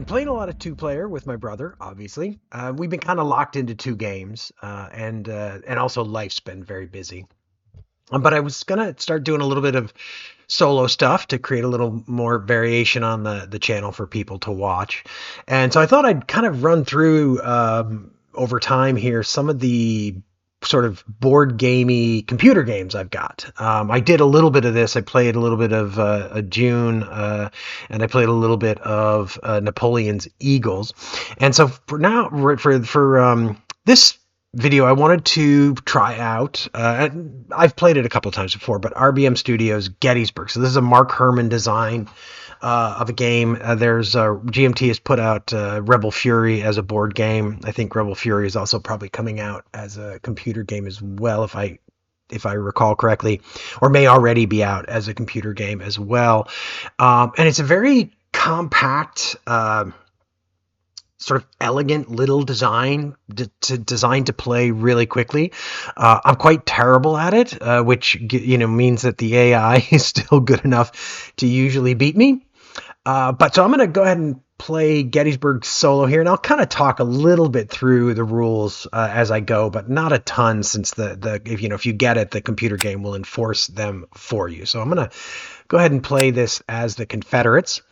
playing a lot of two-player with my brother, obviously. We've been kind of locked into two games, and also life's been very busy. But I was gonna start doing a little bit of solo stuff to create a little more variation on the channel for people to watch. And so I thought I'd kind of run through over time here some of the sort of board gamey computer games I've got. I did a little bit of this. I played a little bit of June, and I played a little bit of Napoleon's Eagles. And so for now, for this video, I wanted to try out. I've played it a couple of times before, but RBM Studios Gettysburg. So this is a Mark Herman design of a game. There's GMT has put out Rebel Fury as a board game. I think Rebel Fury is also probably coming out as a computer game as well, if I recall correctly, or may already be out as a computer game as well. And it's a very compact, sort of elegant little design designed to play really quickly. I'm quite terrible at it, which means that the AI is still good enough to usually beat me. But so I'm going to go ahead and play Gettysburg solo here, and I'll kind of talk a little bit through the rules as I go, but not a ton, since if you get it, the computer game will enforce them for you. So I'm going to go ahead and play this as the Confederates.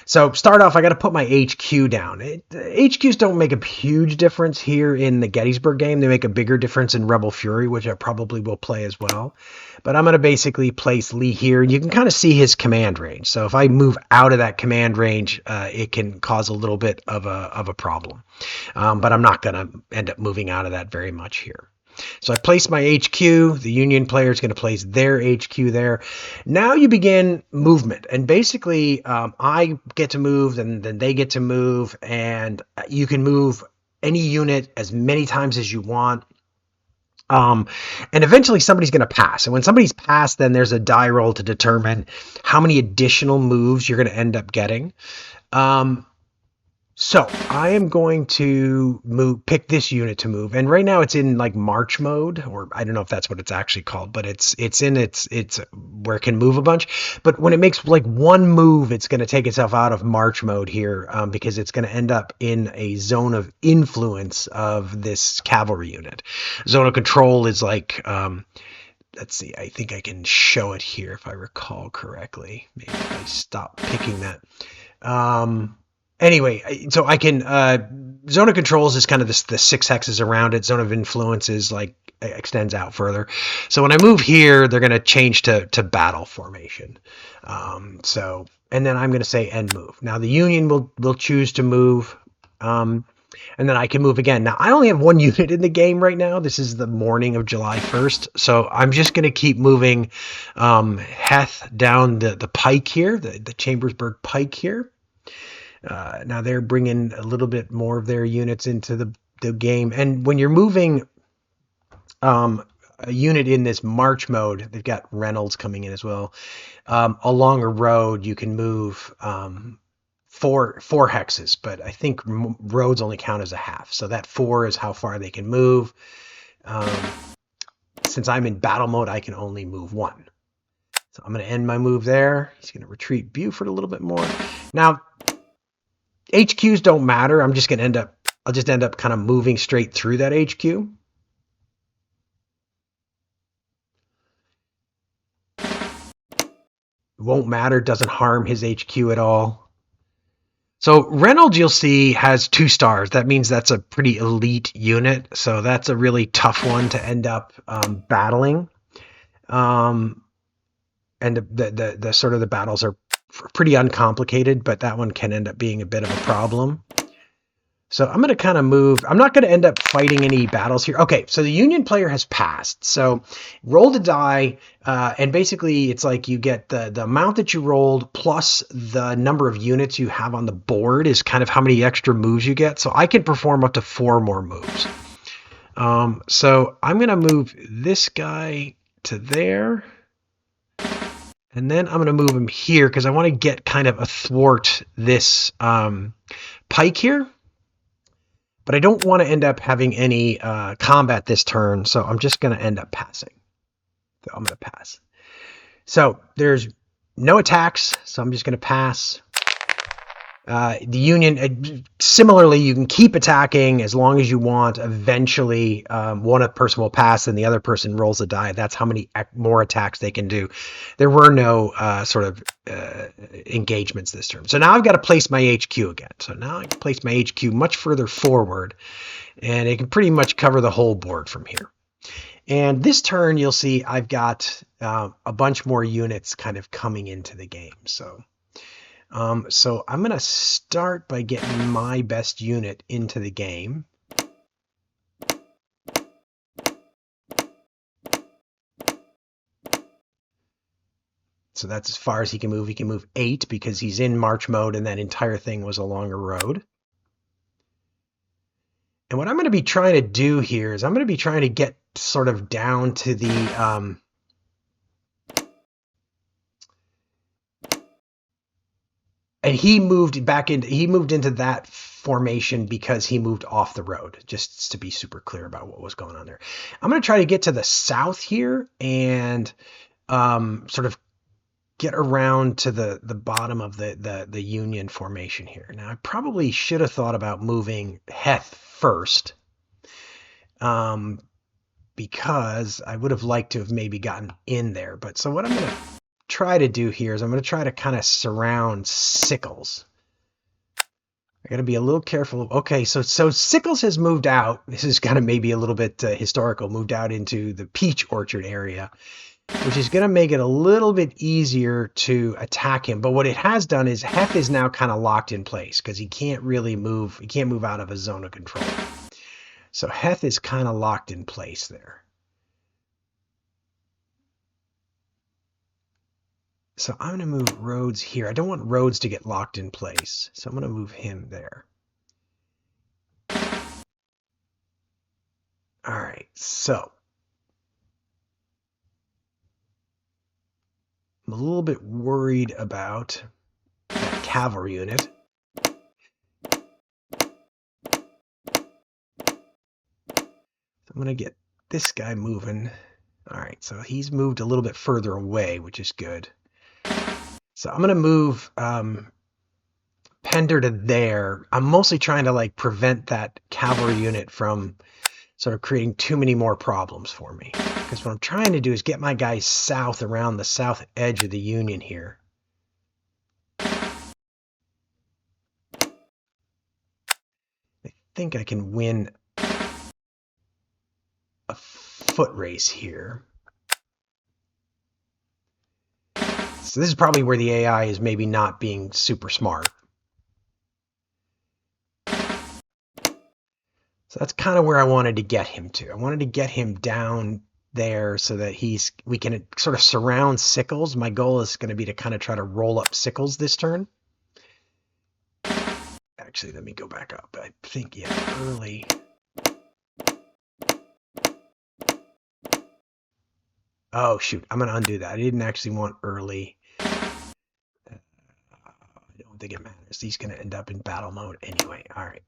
So start off, I got to put my HQ down. HQs don't make a huge difference here in the Gettysburg game. They make a bigger difference in Rebel Fury, which I probably will play as well. But I'm going to basically place Lee here, and you can kind of see his command range. So if I move out of that command range, it can cause a little bit of a problem. But I'm not going to end up moving out of that very much here. So I place my HQ. The Union player is going to place their HQ there. Now you begin movement, and basically I get to move, and then they get to move, and you can move any unit as many times as you want. And eventually somebody's going to pass. And when somebody's passed, then there's a die roll to determine how many additional moves you're going to end up getting. So I am going to pick this unit to move, and right now it's in like march mode, or I don't know if that's what it's actually called, but it's where it can move a bunch. But when it makes like one move, it's going to take itself out of march mode here, because it's going to end up in a zone of influence of this cavalry unit. Zone of control is like, let's see, I think I can show it here if I recall correctly. Maybe if I stop picking that. Anyway, so I can, zone of controls is kind of the 6 hexes around it. Zone of influence is like, extends out further. So when I move here, they're going to change to battle formation. And then I'm going to say end move. Now the Union will choose to move, and then I can move again. Now I only have one unit in the game right now. This is the morning of July 1st. So I'm just going to keep moving, Heth down the pike here, the Chambersburg pike here. Now they're bringing a little bit more of their units into the game. And when you're moving a unit in this march mode, they've got Reynolds coming in as well. Along a road, you can move four hexes, but I think roads only count as a half. So that 4 is how far they can move. Since I'm in battle mode, I can only move 1. So I'm going to end my move there. He's going to retreat Buford a little bit more. Now, HQs don't matter. I'll just end up kind of moving straight through that HQ. Won't matter, doesn't harm his HQ at all. So Reynolds, you'll see, has 2 stars. That means that's a pretty elite unit. So that's a really tough one to end up battling. And the sort of the battles are pretty uncomplicated, but that one can end up being a bit of a problem. So I'm going to kind of move. I'm not going to end up fighting any battles here. Okay, so the Union player has passed. So roll the die, and basically it's like you get the amount that you rolled plus the number of units you have on the board is kind of how many extra moves you get. So I can perform up to 4 more moves. So I'm going to move this guy to there. And then I'm going to move him here because I want to get kind of athwart this pike here. But I don't want to end up having any combat this turn, so I'm just going to end up passing. So I'm going to pass. So there's no attacks, so I'm just going to pass. The Union, similarly, you can keep attacking as long as you want. Eventually, one person will pass and the other person rolls a die. That's how many more attacks they can do. There were no engagements this turn. So now I've got to place my HQ again. So now I can place my HQ much further forward, and it can pretty much cover the whole board from here. And this turn, you'll see I've got a bunch more units kind of coming into the game. So I'm going to start by getting my best unit into the game. So that's as far as he can move. He can move 8 because he's in march mode, and that entire thing was along a road. And what I'm going to be trying to do here is I'm going to be trying to get sort of down to the and he moved into that formation because he moved off the road, just to be super clear about what was going on there. I'm going to try to get to the south here and sort of get around to the bottom of the Union formation here. Now, I probably should have thought about moving Heth first, because I would have liked to have maybe gotten in there. But so what I'm going to try to do here is I'm going to try to kind of surround Sickles. I got to be a little careful. Okay, so Sickles has moved out. This is kind of maybe a little bit historical, moved out into the peach orchard area, which is going to make it a little bit easier to attack him. But what it has done is Heth is now kind of locked in place because he can't really move. He can't move out of a zone of control. So Heth is kind of locked in place there. So I'm going to move Rhodes here. I don't want Rhodes to get locked in place, so I'm going to move him there. All right, so I'm a little bit worried about that cavalry unit. I'm going to get this guy moving. All right, so he's moved a little bit further away, which is good. So I'm going to move Pender to there. I'm mostly trying to like prevent that cavalry unit from sort of creating too many more problems for me. Because what I'm trying to do is get my guys south around the south edge of the Union here. I think I can win a foot race here. So this is probably where the AI is maybe not being super smart. So that's kind of where I wanted to get him to. I wanted to get him down there so that we can sort of surround Sickles. My goal is going to be to kind of try to roll up Sickles this turn. Actually, let me go back up. I think, yeah, early. Oh, shoot. I'm going to undo that. I didn't actually want early. I don't think it matters. He's going to end up in battle mode anyway. All right.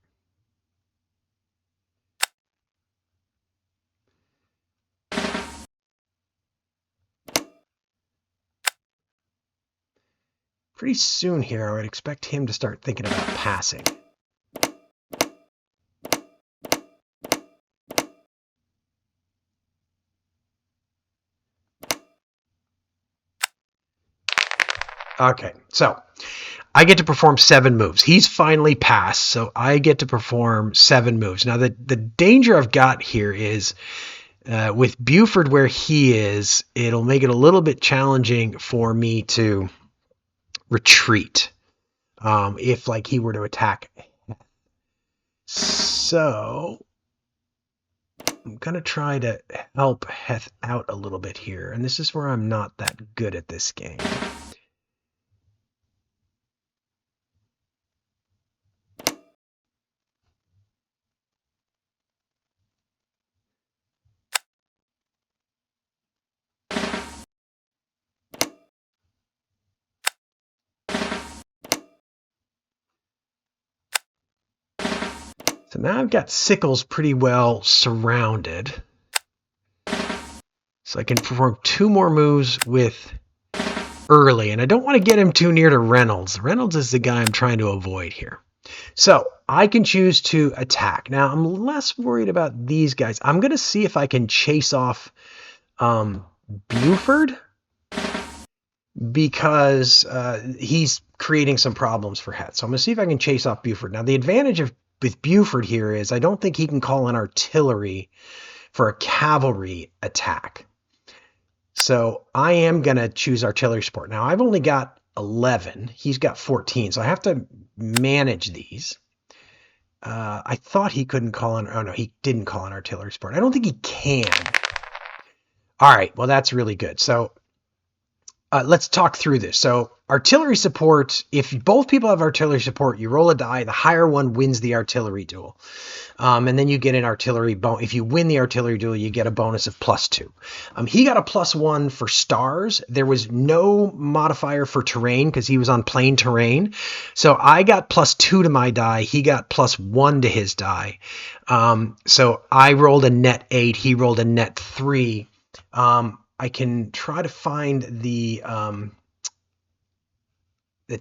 Pretty soon here, I would expect him to start thinking about passing. Okay, so I get to perform 7 moves. He's finally passed, so I get to perform 7 moves. Now, the danger I've got here is with Buford where he is, it'll make it a little bit challenging for me to retreat if like he were to attack. So I'm going to try to help Heth out a little bit here, and this is where I'm not that good at this game. So now I've got Sickles pretty well surrounded. So I can perform 2 more moves with early, and I don't want to get him too near to Reynolds. Reynolds is the guy I'm trying to avoid here. So I can choose to attack. Now I'm less worried about these guys. I'm going to see if I can chase off Buford, because he's creating some problems for Het. So I'm going to see if I can chase off Buford. Now the advantage with Buford here is I don't think he can call in artillery for a cavalry attack. So I am going to choose artillery support. Now I've only got 11. He's got 14. So I have to manage these. I thought he couldn't call in. Oh, no, he didn't call in artillery support. I don't think he can. All right. Well, that's really good. So let's talk through this. So artillery support, if both people have artillery support, you roll a die. The higher one wins the artillery duel. And then you get an artillery bonus. If you win the artillery duel, you get a bonus of +2. He got a +1 for stars. There was no modifier for terrain because he was on plain terrain. So I got +2 to my die. He got +1 to his die. So I rolled a net 8. He rolled a net 3. I can try to find the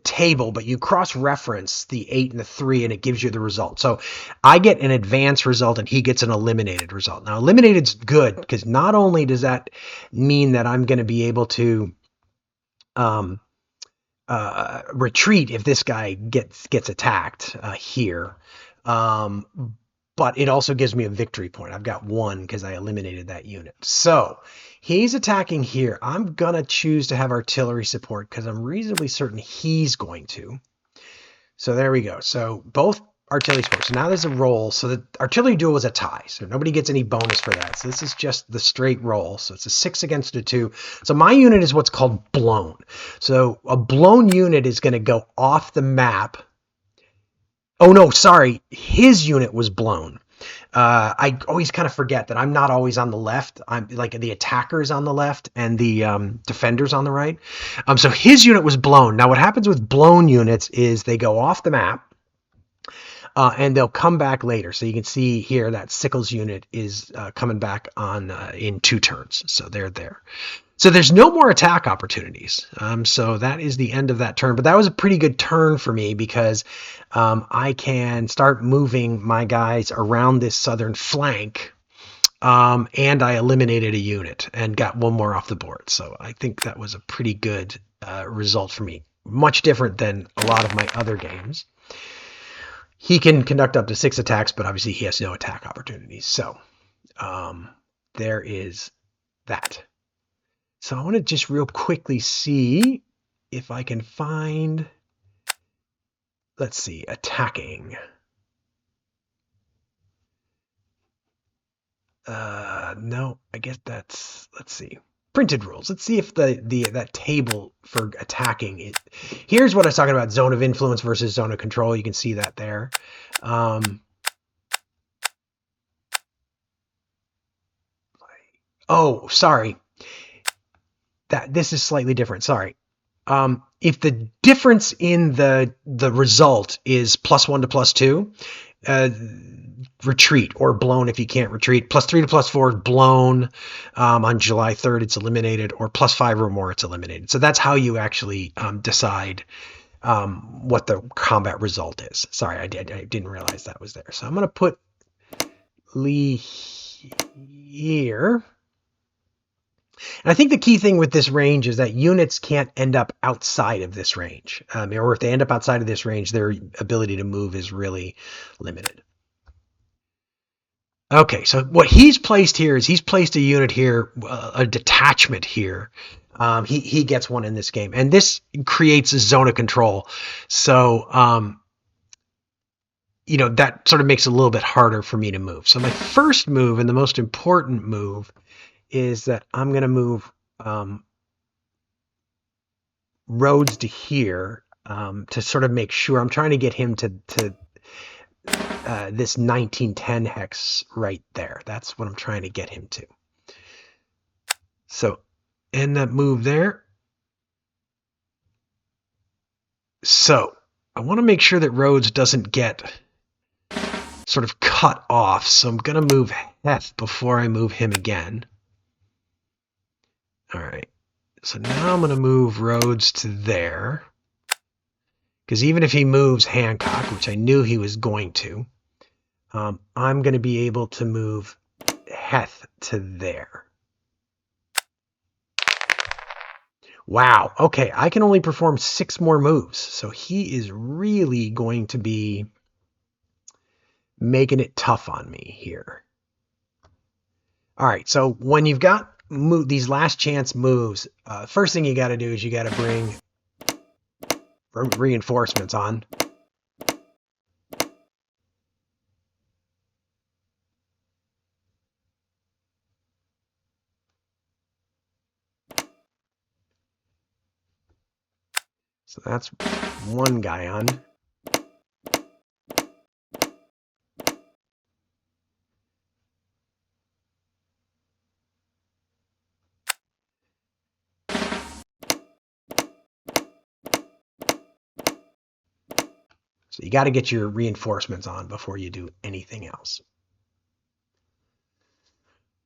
table, but you cross-reference the 8 and the 3, and it gives you the result. So I get an advanced result, and he gets an eliminated result. Now, eliminated's good because not only does that mean that I'm going to be able to retreat if this guy gets attacked here, but it also gives me a victory point. I've got 1 because I eliminated that unit. So he's attacking here. I'm going to choose to have artillery support because I'm reasonably certain he's going to. So there we go. So both artillery support. So now there's a roll. So the artillery duel is a tie. So nobody gets any bonus for that. So this is just the straight roll. So it's a 6 against a 2. So my unit is what's called blown. So a blown unit is going to go off the map. Oh, no, sorry. His unit was blown. I always kind of forget that I'm not always on the left. I'm like the attacker's on the left and the defender's on the right. So his unit was blown. Now what happens with blown units is they go off the map and they'll come back later. So you can see here that Sickles unit is coming back on in 2 turns. So they're there. So there's no more attack opportunities. So that is the end of that turn. But that was a pretty good turn for me because I can start moving my guys around this southern flank. And I eliminated a unit and got 1 more off the board. So I think that was a pretty good result for me. Much different than a lot of my other games. He can conduct up to 6 attacks, but obviously he has no attack opportunities. So there is that. So I want to just real quickly see if I can find, let's see, attacking. No, I guess that's, let's see, printed rules. Let's see if that table for attacking it. Here's what I was talking about: zone of influence versus zone of control. You can see that there. Oh, sorry. This is slightly different. Sorry. If the difference in the result is +1 to +2, retreat or blown if you can't retreat. +3 to +4 is blown. On July 3rd, it's eliminated, or +5 or more, it's eliminated. So that's how you actually decide what the combat result is. Sorry, I didn't realize that was there. So I'm going to put Lee here. And I think the key thing with this range is that units can't end up outside of this range. Or if they end up outside of this range, their ability to move is really limited. Okay, so what he's placed here is he's placed a unit here, a detachment here. He gets 1 in this game. And this creates a zone of control. So, that sort of makes it a little bit harder for me to move. So my first move, and the most important move, is that I'm going to move Rhodes to here to sort of make sure. I'm trying to get him to this 1910 hex right there. That's what I'm trying to get him to. So end that move there. So I want to make sure that Rhodes doesn't get sort of cut off. So I'm going to move Heth before I move him again. All right, So now I'm going to move Rhodes to there. Because even if he moves Hancock, which I knew he was going to, I'm going to be able to move Heth to there. Wow. Okay, I can only perform 6 more moves. So he is really going to be making it tough on me here. All right, so when you've got these last chance moves, first thing you got to do is you got to bring reinforcements on. So that's one guy on. So you got to get your reinforcements on before you do anything else.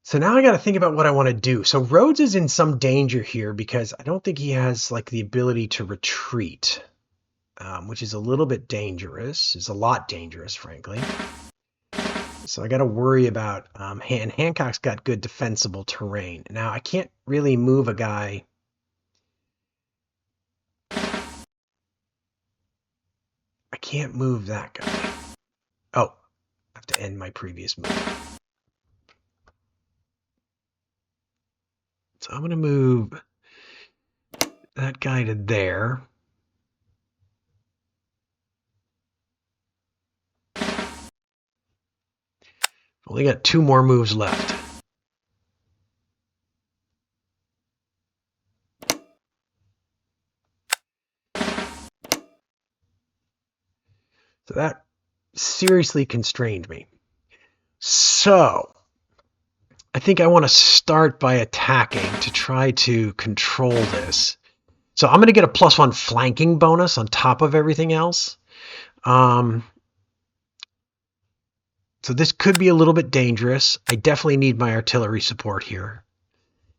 So now I got to think about what I want to do. So Rhodes is in some danger here because I don't think he has like the ability to retreat, which is a little bit dangerous. It's a lot dangerous, frankly. So I got to worry about, and Hancock's got good defensible terrain. Now I can't really move a guy. I can't move that guy. Oh, I have to end my previous move. So I'm going to move that guy to there. Only got 2 more moves left. So that seriously constrained me. So I think I want to start by attacking to try to control this. So I'm going to get a +1 flanking bonus on top of everything else. So this could be a little bit dangerous. I definitely need my artillery support here.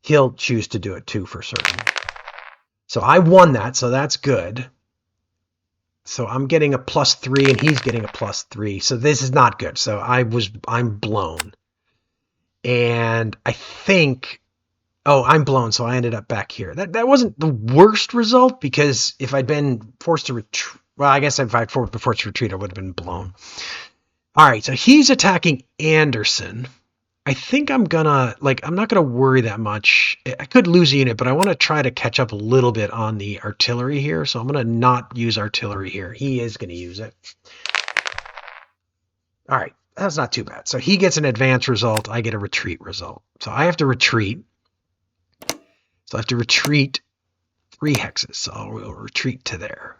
He'll choose to do it too for certain. So I won that, so that's good. So I'm getting a +3 and he's getting a +3. So this is not good. So I'm blown. And I think, oh, I'm blown. So I ended up back here. That wasn't the worst result because if I'd been forced to retreat, well, I guess if I'd been forced to retreat, I would have been blown. All right. So he's attacking Anderson. I think I'm not gonna worry that much. I could lose a unit, but I want to try to catch up a little bit on the artillery here. So I'm gonna not use artillery here. He is gonna use it. All right, that's not too bad. So he gets an advance result. I get a retreat result. So I have to retreat. So I have to retreat 3 hexes. So I'll retreat to there.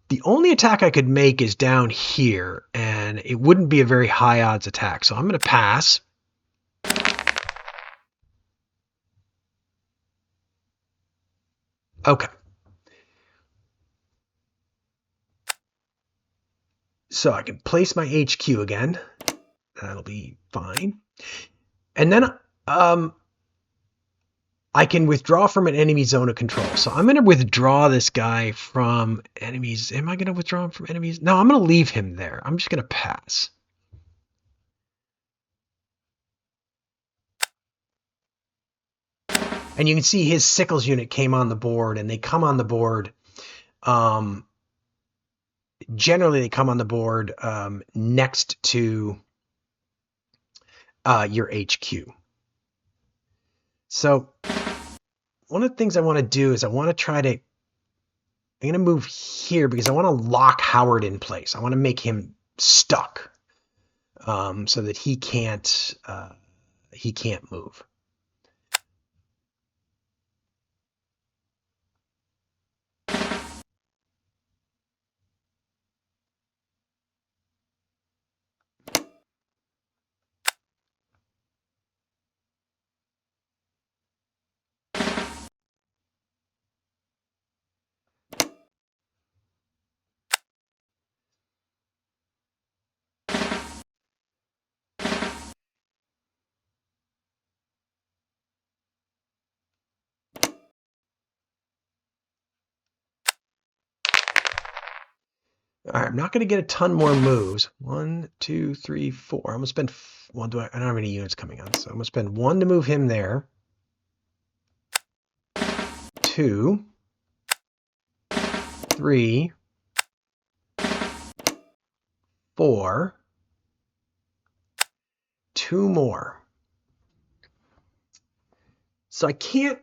The only attack I could make is down here, and it wouldn't be a very high odds attack. So I'm going to pass. Okay. So I can place my HQ again. That'll be fine. And then I can withdraw from an enemy zone of control. So I'm going to withdraw this guy from enemies. Am I going to withdraw him from enemies? No, I'm going to leave him there. I'm just going to pass. And you can see his sickles unit came on the board, and they come on the board. Generally, they come on the board next to your HQ. So one of the things I want to do is I want to try to, I'm going to move here because I want to lock Howard in place. I want to make him stuck so that he can't move. All right, I'm not going to get a ton more moves. 1, 2, 3, 4. I'm going to spend one. I don't have any units coming on, so I'm going to spend 1 to move him there. 2, 3, 4. 2 more. So I can't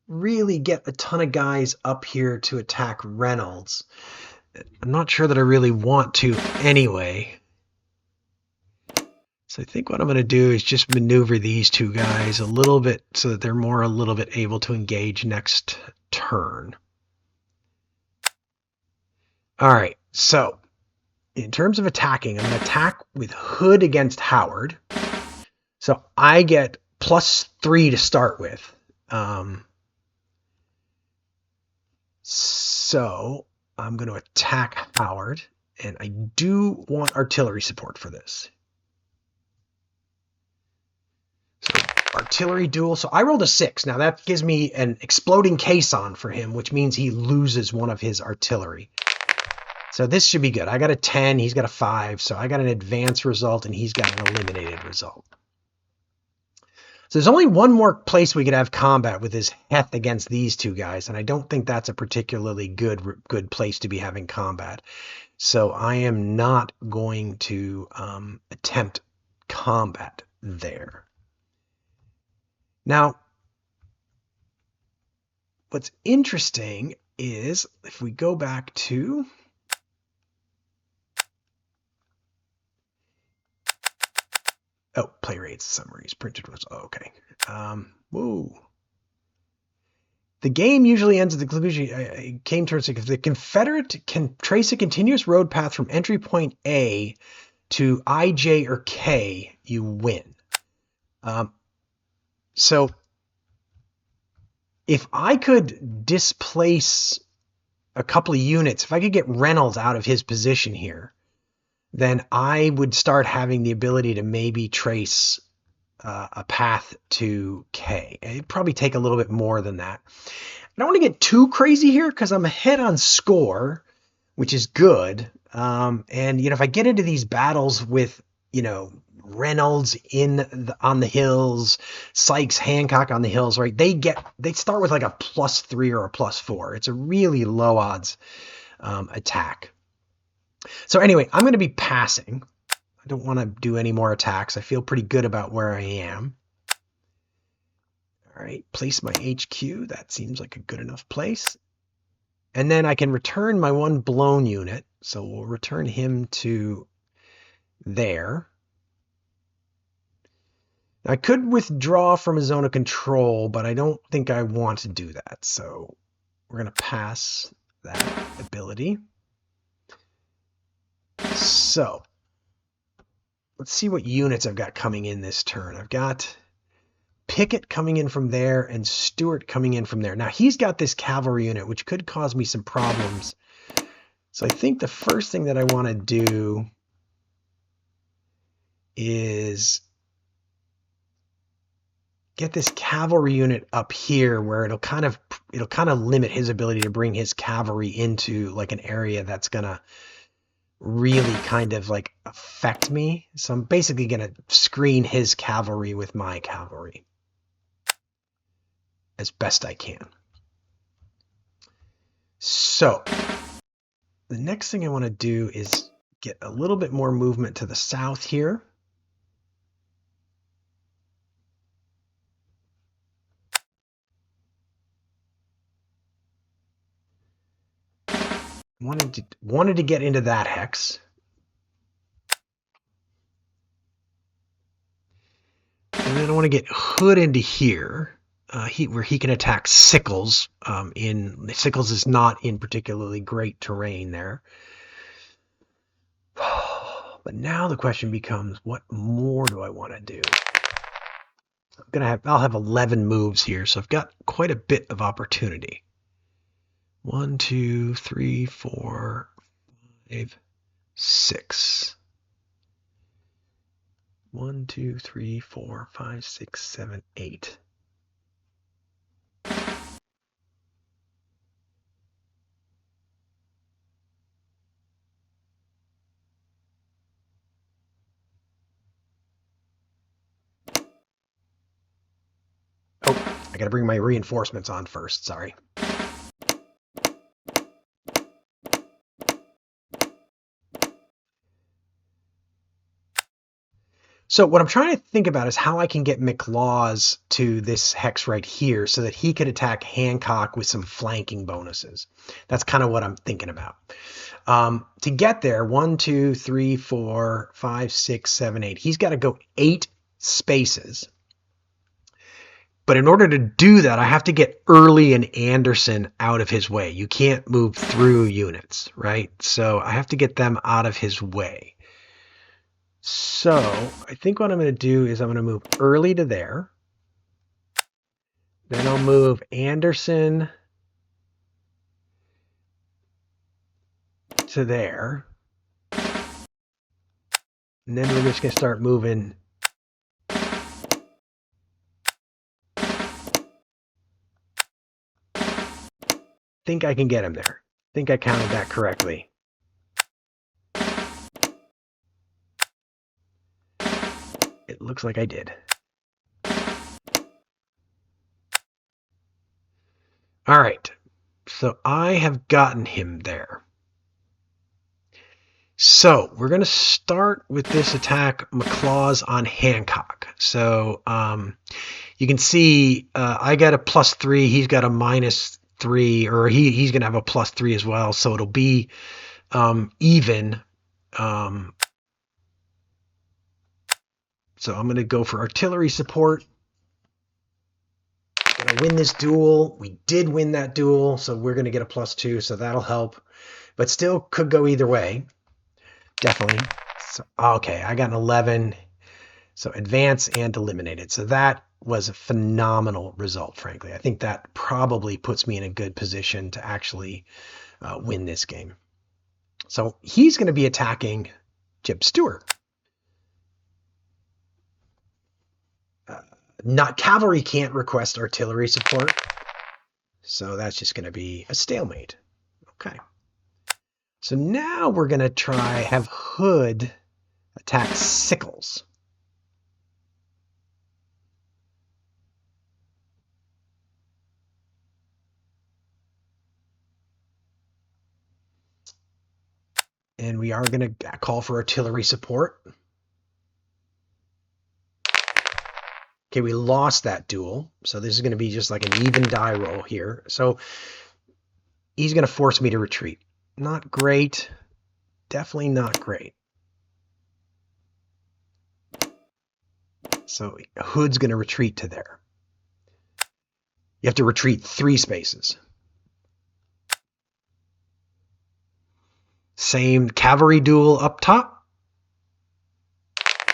really get a ton of guys up here to attack Reynolds. I'm not sure that I really want to anyway. So I think what I'm going to do is just maneuver these 2 guys a little bit so that they're a little bit able to engage next turn. All right, so in terms of attacking, I'm going to attack with Hood against Howard. So I get +3 to start with. So I'm going to attack Howard, and I do want artillery support for this. So artillery duel. So I rolled a 6. Now that gives me an exploding caisson for him, which means he loses one of his artillery. So this should be good. I got a 10, he's got a 5, so I got an advanced result, and he's got an eliminated result. So there's only one more place we could have combat with his Heth against these 2 guys, and I don't think that's a particularly good place to be having combat. So I am not going to attempt combat there. Now, what's interesting is if we go back to play rates, summaries, printed was okay. Whoa. The game usually ends at the conclusion. It came towards if the Confederate can trace a continuous road path from entry point A to I, J, or K, you win. So if I could displace a couple of units, if I could get Reynolds out of his position here, then I would start having the ability to maybe trace a path to K. It'd probably take a little bit more than that. I don't want to get too crazy here because I'm ahead on score, which is good. And if I get into these battles with Reynolds on the hills, Sykes, Hancock on the hills, right? They start with like a +3 or a +4. It's a really low odds attack. So anyway, I'm going to be passing. I don't want to do any more attacks. I feel pretty good about where I am. All right, place my HQ. That seems like a good enough place. And then I can return my 1 blown unit. So we'll return him to there. Now, I could withdraw from a zone of control, but I don't think I want to do that. So we're going to pass that ability. So let's see what units I've got coming in this turn. I've got Pickett coming in from there and Stewart coming in from there. Now he's got this cavalry unit, which could cause me some problems. So I think the first thing that I want to do is get this cavalry unit up here where it'll kind of limit his ability to bring his cavalry into like an area that's gonna really kind of like affect me. So I'm basically gonna screen his cavalry with my cavalry as best I can. So the next thing I want to do is get a little bit more movement to the south here. Wanted to get into that hex. And then I want to get Hood into here, where he can attack Sickles. Sickles is not in particularly great terrain there. But now the question becomes, what more do I want to do? I'll have 11 moves here, so I've got quite a bit of opportunity. 1, 2, 3, 4, 5, 6. 1, 2, 3, 4, 5, 6, 7, 8. I I got to bring my reinforcements on first. Sorry. So what I'm trying to think about is how I can get McLaws to this hex right here so that he could attack Hancock with some flanking bonuses. That's kind of what I'm thinking about. To get there, 1, 2, 3, 4, 5, 6, 7, 8. He's got to go 8 spaces. But in order to do that, I have to get Early and Anderson out of his way. You can't move through units, right? So I have to get them out of his way. So I think what I'm going to do is I'm going to move Early to there. Then I'll move Anderson to there. And then we're just going to start moving. Think I can get him there. Think I counted that correctly. It looks like I did. All right. So I have gotten him there. So we're going to start with this attack, McLaws on Hancock. So you can see I got a +3. He's got a -3, or he's going to have a +3 as well. So it'll be even. So I'm going to go for artillery support. Going to win this duel. We did win that duel, so we're going to get a +2, so that'll help. But still could go either way. Definitely. So, okay, I got an 11. So advance and eliminated. So that was a phenomenal result, frankly. I think that probably puts me in a good position to actually win this game. So he's going to be attacking Jib Stewart. Not cavalry can't request artillery support, so that's just going to be a stalemate. Okay. So now we're going to try have Hood attack Sickles. And we are going to call for artillery support. Okay, we lost that duel. So this is going to be just like an even die roll here. So he's going to force me to retreat. Not great. Definitely not great. So Hood's going to retreat to there. You have to retreat 3 spaces. Same cavalry duel up top.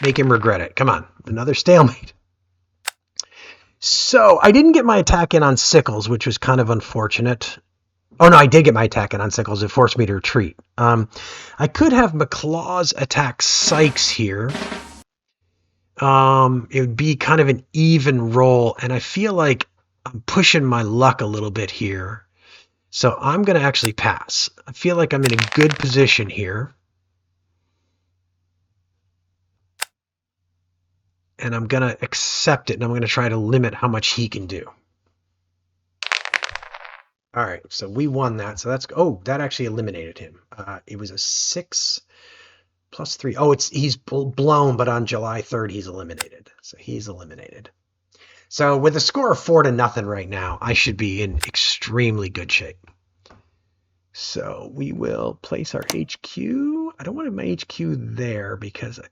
Make him regret it. Come on, another stalemate. So I didn't get my attack in on Sickles, which was kind of unfortunate. Oh no, I did get my attack in on Sickles. It forced me to retreat. I could have McLaws attack Sykes here. It would be kind of an even roll, and I feel like I'm pushing my luck a little bit here. So I'm going to actually pass. I feel like I'm in a good position here. And I'm going to accept it, and I'm going to try to limit how much he can do. All right, so we won that. So that's, oh, that actually eliminated him. It was a 6 + 3. Oh, he's blown, but on July 3rd, he's eliminated. So he's eliminated. So with a score of 4-0 right now, I should be in extremely good shape. So we will place our HQ. I don't want my HQ there because I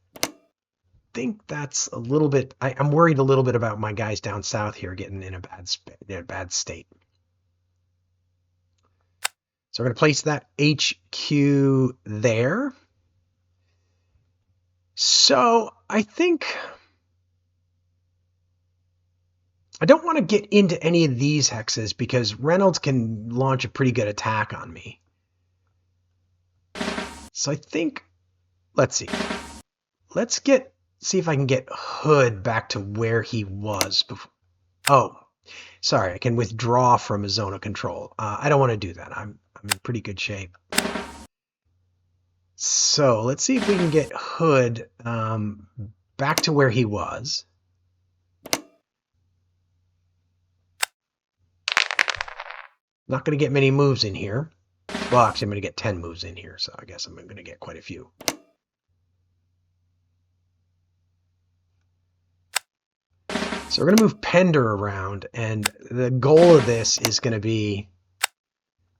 think that's a little bit, I'm worried a little bit about my guys down south here getting in a bad state. So we're going to place that HQ there. So I think I don't want to get into any of these hexes because Reynolds can launch a pretty good attack on me. So I think, let's see. Let's see if I can get Hood back to where he was before. Oh, sorry. I can withdraw from a zone of control. I don't want to do that. I'm in pretty good shape. So let's see if we can get Hood back to where he was. Not going to get many moves in here. Well, actually, I'm going to get 10 moves in here, so I guess I'm going to get quite a few. So we're going to move Pender around, and the goal of this is going to be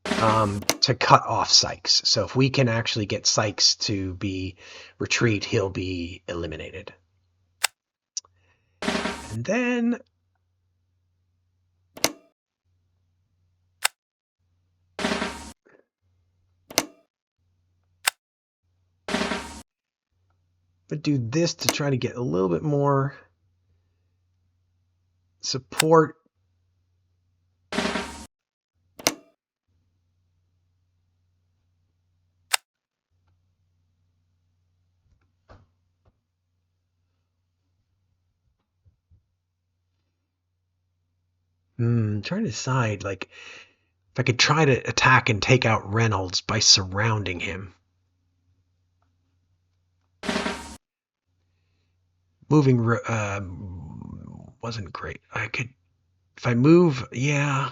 to cut off Sykes. So if we can actually get Sykes to be retreat, he'll be eliminated. And then but do this to try to get a little bit more support. Trying to decide, like, if I could try to attack and take out Reynolds by surrounding him. Moving wasn't great. I could, if I move, yeah.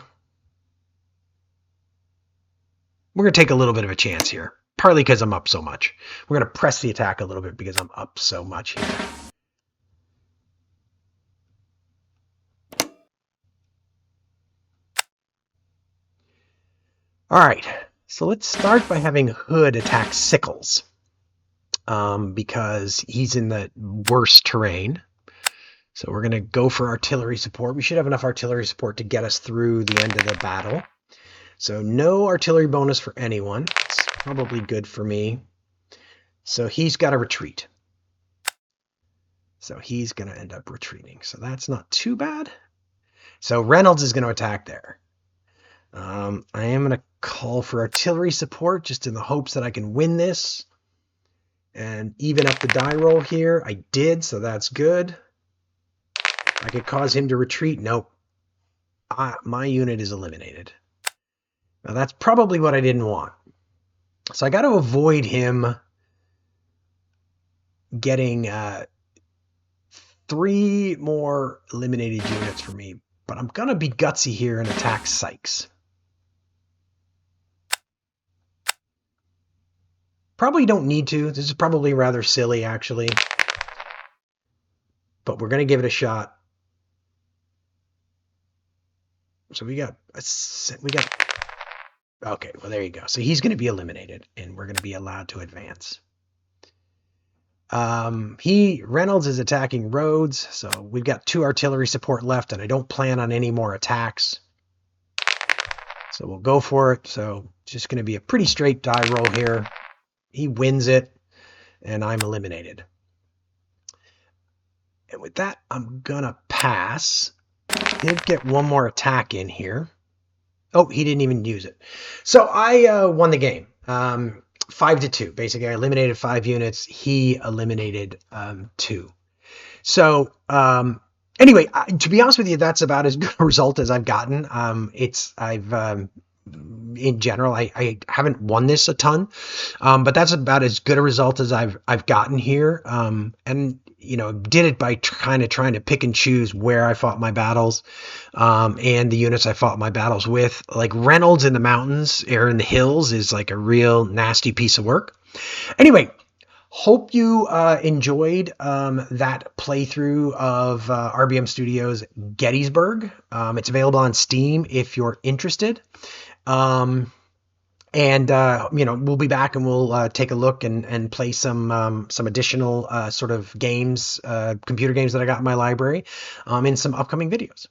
We're going to take a little bit of a chance here, partly because I'm up so much. We're going to press the attack a little bit because I'm up so much here. All right, so let's start by having Hood attack Sickles because he's in the worst terrain. So we're going to go for artillery support. We should have enough artillery support to get us through the end of the battle. So no artillery bonus for anyone. It's probably good for me. So he's got to retreat. So he's going to end up retreating. So that's not too bad. So Reynolds is going to attack there. I am going to call for artillery support just in the hopes that I can win this and even up the die roll here. I did, so that's good. I could cause him to retreat. Nope. My unit is eliminated. Now that's probably what I didn't want. So I got to avoid him getting 3 more eliminated units for me. But I'm going to be gutsy here and attack Sykes. Probably don't need to. This is probably rather silly, actually. But we're going to give it a shot. So we got... Okay, well, there you go. So he's going to be eliminated, and we're going to be allowed to advance. Reynolds is attacking Rhodes, so we've got 2 artillery support left, and I don't plan on any more attacks. So we'll go for it. So just going to be a pretty straight die roll here. He wins it, and I'm eliminated. And with that, I'm going to pass. He'll get 1 more attack in here. Oh, he didn't even use it. So I won the game. 5-2. Basically, I eliminated 5 units. He eliminated 2. So anyway, to be honest with you, that's about as good a result as I've gotten. In general, I haven't won this a ton, but that's about as good a result as I've gotten here. And did it by kind of trying to pick and choose where I fought my battles, and the units I fought my battles with. Like Reynolds in the mountains or in the hills is like a real nasty piece of work. Anyway, hope you enjoyed that playthrough of RBM Studios Gettysburg. It's available on Steam if you're interested. We'll be back and we'll take a look and play some additional sort of games, computer games that I got in my library, in some upcoming videos.